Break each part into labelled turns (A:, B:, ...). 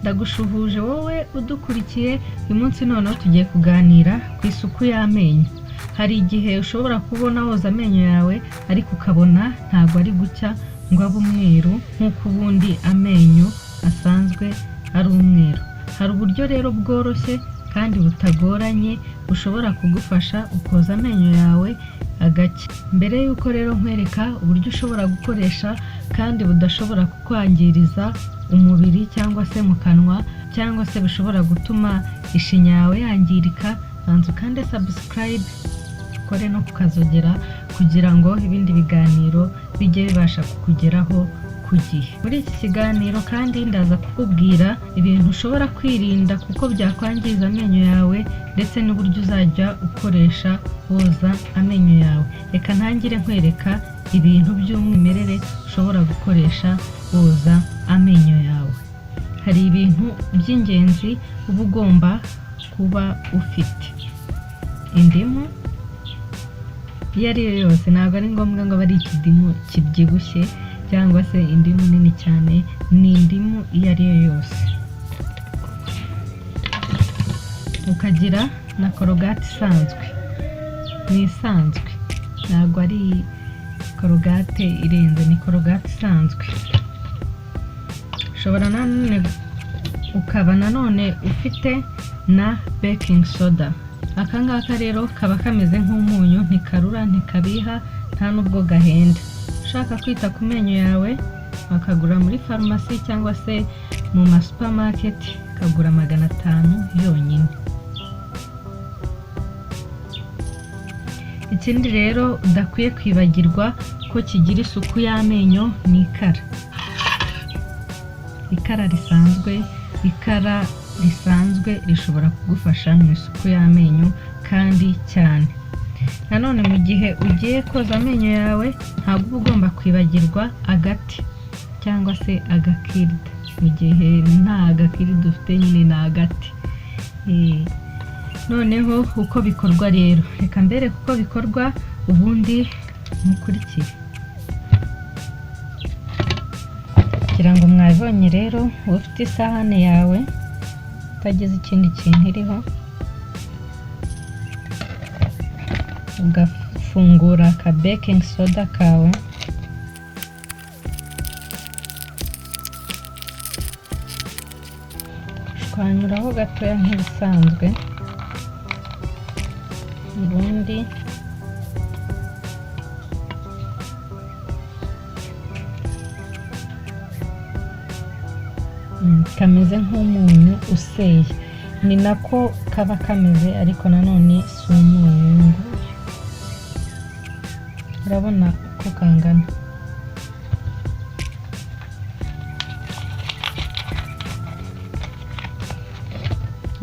A: ndagushuhuje wowe udukurikiye. Uyu munsi noneho tugiye kuganira ku isuku y'amenyo. Hari igihe ushobora kubona woza amenyo yawe ariko ukabona ntago ari gucya ngo abe umweru nk'uko ubundi amenyo asanzwe ari umweru. Hari uburyo rero bworoshye kandi butagoranye ushobora kugufasha ukoza amenyo yawe agacya. Mbere yuko rero nkwereka uburyo ushobora gukoresha kandi budashobora kukwangiriza umubiri cyangwa se mu kanwa cyangwa se bishobora gutuma ishinya yawe yangirika, banza ukande subscribe kore no kukazogera kugira ngo ibindi biganiro bijye bibasha kukugeraho ku gihe. Muri iki kiganiro kandi ndaza kukubwira ibintu ushobora kwirinda kuko byakwangiza amenyo yawe ndetse n'uburyo uzajya ukoresha woza amenyo yawe. Reka ntangire nkwereka ibintu by'umwimerere ushobora gukoresha woza amenyo yawe. Hari ibintu by'ingenzi uba ugomba kuba ufite. Indimu iyo ari yo yose, ntabwo ari ngombwa ngo ari ikidimu kibyibushye cyangwa se indimu nini cyane, ni indimu iyo ari yo yose. Ukagira na korogate isanzwe, ni isanzwe, ntabwo ari korogate irenze, ni korogate isanzwe. Ushobora ukaba nanone ufite na baking soda. Aka ngaka rero kaba kameze nk'umunyu, ntikarura ntikabiha nta n'ubwo gahenda. Ushaka kwita ku menyo yawe wakagura muri farumasi cyangwa se mu ma supermarket, kagura 500 yonyine. Ikindi rero udakwiye kwibagirwa ko kigira isuku y'amenyo ni ikara. Ikara risanzwe rishobora kugufasha mu isuku y'amenyo kandi cyane. Nanone mu gihe ugiye koza amenyo yawe ntabwo uba ugomba kwibagirwa agati cyangwa se agakirida. Mu gihe nta agakirida ufite nyine ni agati. Noneho uko bikorwa rero, reka mbere uko bikorwa ubundi mukurikire. Kugira ngo mwabonye rero, ufite isahane yawe utagize ikindi kintu iriho, ugafungura ka baking soda kawe, ushwanyuraho gatoya nk'ibisanzwe, ubundi kameze nk'umunyu useye. Ni nako kaba kameze ariko nanone si umunyu. Urabona uko kangana.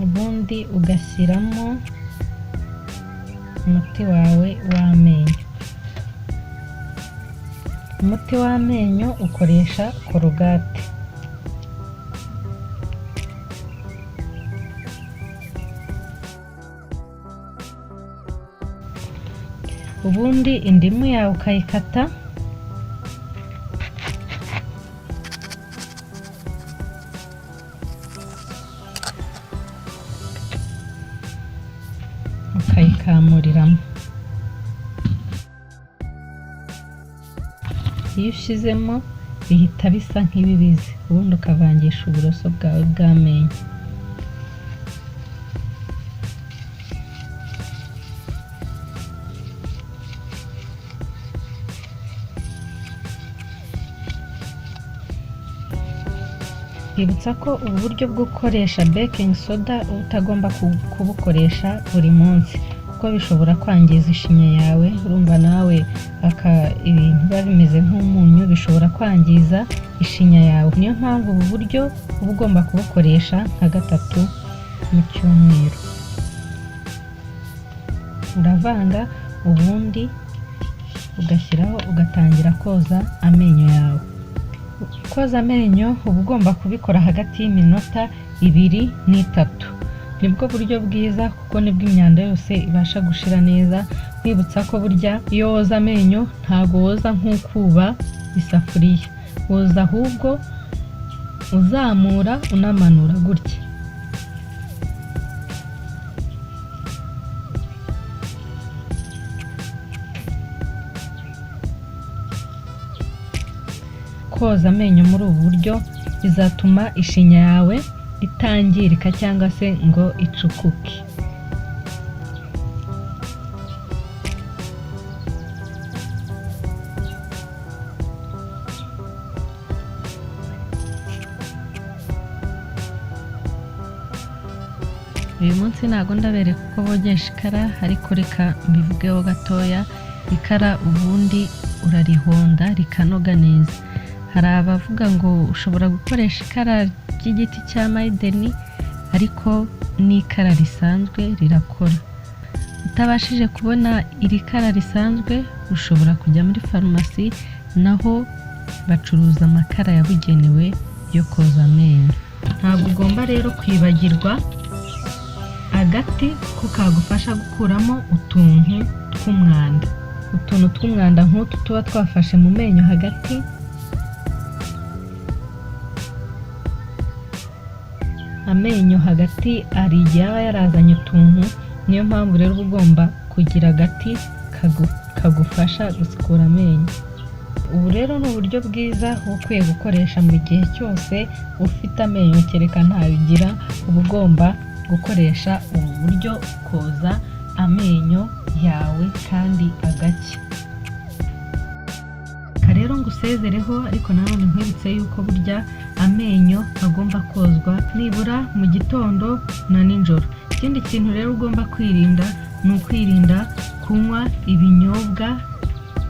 A: Ubundi ugashyiramo umuti wawe w'amenyo. Umuti w'amenyo ukoresha korogate. Ubundi indimu yawe ukayikata, ukayikamuriramo. Iyo ushizemo bihita bisa nk'ibibizi, ubundi ukavangisha uburoso bwawe bw'amenyo. Ibutsa ko ubu buryo bwo gukoresha baking soda utagomba kubukoresha buri munsi kuko bishobora kwangiza ishinya yawe. Urumva nawe ibintu biba bimeze nk'umunyu bishobora kwangiza ishinya yawe. Niyo mpamvu ubu buryo uba ugomba kubukoresha nka 3 mu cyumweru. Uravanga ubundi ugashyiraho, ugatangira koza amenyo yawe. Koza amenyo uba ugomba kubikora hagati y'iminota 2 n'3. Nibwo buryo bwiza kuko nibwo imyanda yose ibasha gushira neza. Wibutsa ko burya iyo woza amenyo ntago woza nk'ukuba isafuriya, woza ahubwo uzamura unamanura gutya. Koza amenyo muri ubu buryo bizatuma ishinya yawe itangirika cyangwa se ngo icukuke. Uyu munsi ntago ndabereka uko bogesha ikara, ariko reka mbivugeho gatoya. Ikara ubundi urarihonda rikanoga neza. Hari abavuga ngo ushobora gukoresha ikara ry'igiti cya maydeni, ariko n'ikara risanzwe rirakora. Utabashije kubona iri kara risanzwe, ushobora kujya muri farumasi, naho bacuruza amakara yabugenewe yo koza amenyo. Ntabwo ugomba rero kwibagirwa agati ko kagufasha gukuramo utuntu tw'umwanda nk'utu tuba twafashe mu menyo hagati. Amenyo hagati hari igihe aba yarazanye utuntu, niyo mpamvu rero uba ugomba kugira agati kagufasha gusukura amenyo. Ubu rero ni uburyo bwiza ukwiye gukoresha mu gihe cyose ufite amenyo kereka ntabigira, uba ugomba gukoresha ubu buryo koza amenyo yawe kandi agacya. Rero ngusezereho, ariko nanone nkwibutse yuko burya amenyo agomba kozwa nibura mu gitondo na nijoro. Ikindi kintu rero ugomba kwirinda ni ukwirinda kunywa ibinyobwa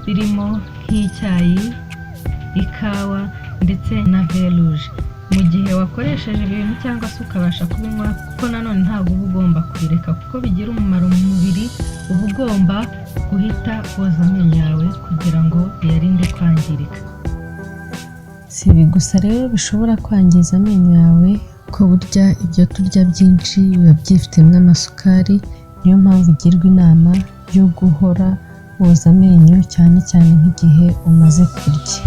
A: birimo nk'icyayi, ikawa ndetse na veruje mu gihe wakoresheje ibintu cyangwa se ukabasha kubinywa, kuko nanone ntabwo uba ugomba kubireka kuko bigira umumaro mu mubiri. Uba ugomba guhita woza amenyo yawe kugira ngo uyarinde kwangirika. Si ibi gusa rero bishobora kwangiza amenyo yawe, ko burya ibyo turya byinshi biba byifitemo amasukari. Niyo mpamvu ugirwa inama yo guhora woza amenyo, cyane cyane nk'igihe umaze kurya.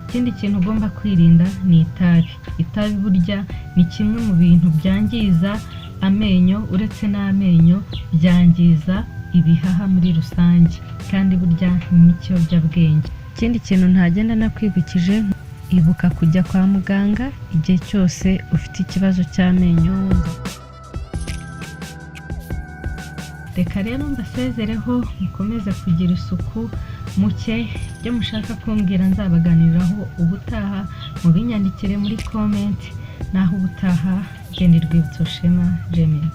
A: Ikindi kintu ugomba kwirinda ni itabi. Itabi burya ni kimwe mu bintu byangiza amenyo, uretse n'amenyo byangiza ibihaha muri rusange, kandi burya ni n'ikiyobyabwenge. Ikindi kintu ntagenda nakwibukije, ibuka kujya kwa muganga igihe cyose ufite ikibazo cy'amenyo. Reka rero mbasezereho, mukomeze kugira isuku muke. Ibyo mushaka kumbwira nzabaganiraho ubutaha, mubinyandikire muri comment. Naho ubutaha, Rwibutso Shema Gemini.